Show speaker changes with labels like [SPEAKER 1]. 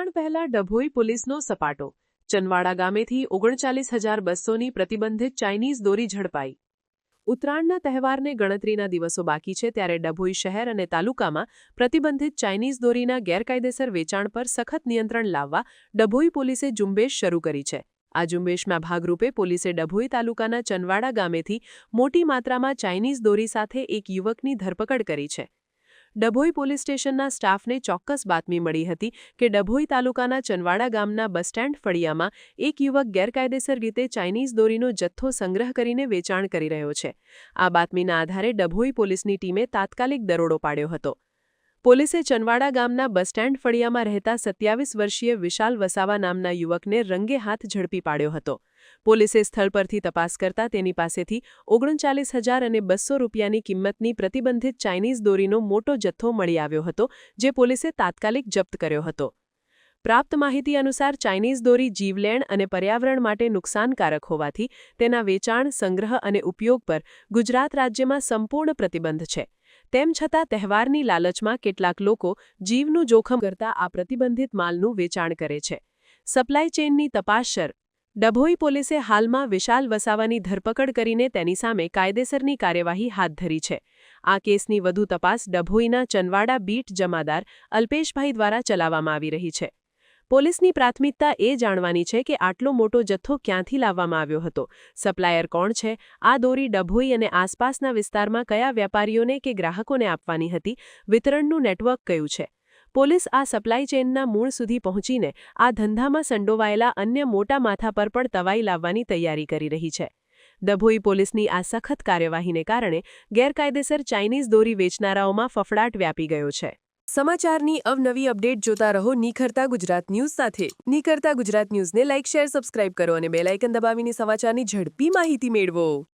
[SPEAKER 1] ઉત્તરાયણ પહેલા ડભોઈ પોલીસનો સપાટો. ચનવાડા ગામેથી 39,200ની પ્રતિબંધિત ચાઇનીઝ દોરી ઝડપાઈ. ઉત્તરાયણના તહેવારને ગણતરીના દિવસો બાકી છે ત્યારે ડભોઈ શહેર અને તાલુકામાં પ્રતિબંધિત ચાઇનીઝ દોરીના ગેરકાયદેસર વેચાણ પર સખત નિયંત્રણ લાવવા ડભોઈ પોલીસે ઝુંબેશ શરૂ કરી છે. આ ઝુંબેશના ભાગરૂપે પોલીસે ડભોઈ તાલુકાના ચનવાડા ગામેથી મોટી માત્રામાં ચાઇનીઝ દોરી સાથે એક યુવકની ધરપકડ કરી છે. ડભોઈ પોલીસ સ્ટેશનના સ્ટાફને ચોક્કસ બાતમી મળી હતી કે ડભોઈ તાલુકાના ચનવાડા ગામના બસ સ્ટેન્ડ ફળિયામાં એક યુવક ગેરકાયદેસર રીતે ચાઇનીઝ દોરીનો જથ્થો સંગ્રહ કરીને વેચાણ કરી રહ્યો છે. આ બાતમીના આધારે ડભોઈ પોલીસની ટીમે તાત્કાલિક દરોડો પાડ્યો હતો. પોલીસે ચનવાડા ગામના બસ સ્ટેન્ડ ફળિયામાં રહેતા 27 વર્ષીય વિશાલ વસાવા નામના યુવકને રંગે હાથ ઝડપી પાડ્યો હતો. પોલીસે સ્થળ પરથી તપાસ કરતા તેની પાસેથી 39,200 રૂપિયાની કિંમતની પ્રતિબંધિત ચાઇનીઝ દોરીનો મોટો જથ્થો મળી આવ્યો હતો, જે પોલીસે તાત્કાલિક જપ્ત કર્યો હતો. પ્રાપ્ત માહિતી અનુસાર ચાઇનીઝ દોરી જીવલેણ અને પર્યાવરણ માટે નુકસાનકારક હોવાથી તેના વેચાણ, સંગ્રહ અને ઉપયોગ પર ગુજરાત રાજ્યમાં સંપૂર્ણ પ્રતિબંધ છે. તેમ છતાં તહેવારની લાલચમાં કેટલાક લોકો જીવનું જોખમ કરતા આ પ્રતિબંધિત માલનું વેચાણ કરે છે. સપ્લાય ચેઇનની તપાસ શર. ડભોઈ પોલીસે હાલમાં વિશાલ વસાવાની ધરપકડ કરીને તેની સામે કાયદેસરની કાર્યવાહી હાથ ધરી છે. આ કેસની વધુ તપાસ ડભોઈના ચનવાડા બીટ જમાદાર અલ્પેશભાઈ દ્વારા ચલાવવામાં આવી રહી છે. પોલીસની પ્રાથમિકતા એ જાણવાની છે કે આટલો મોટો જથ્થો ક્યાંથી લાવવામાં આવ્યો હતો, સપ્લાયર કોણ છે, આ દોરી ડભોઈ અને આસપાસના વિસ્તારમાં કયા વેપારીઓને કે ગ્રાહકોને આપવાની હતી, વિતરણનું નેટવર્ક કયું છે. પોલીસ આ સપ્લાય ચેઇનના મૂળ સુધી પહોંચીને આ ધંધામાં સંડોવાયેલા અન્ય મોટા માથા પર પણ તવાઈ લાવવાની તૈયારી કરી રહી છે. ડભોઈ પોલીસની આ સખત કાર્યવાહીને કારણે ગેરકાયદેસર ચાઇનીઝ દોરી વેચનારાઓમાં ફફડાટ વ્યાપી ગયો છે.
[SPEAKER 2] સમાચારની અવનવી અપડેટ જોતા રહો નિખરતા ગુજરાત ન્યૂઝ સાથે. નિખરતા ગુજરાત ન્યૂઝને લાઇક, શેર, સબસ્ક્રાઇબ કરો અને બેલ આઇકન દબાવીને સમાચારની ઝડપી માહિતી મેળવો.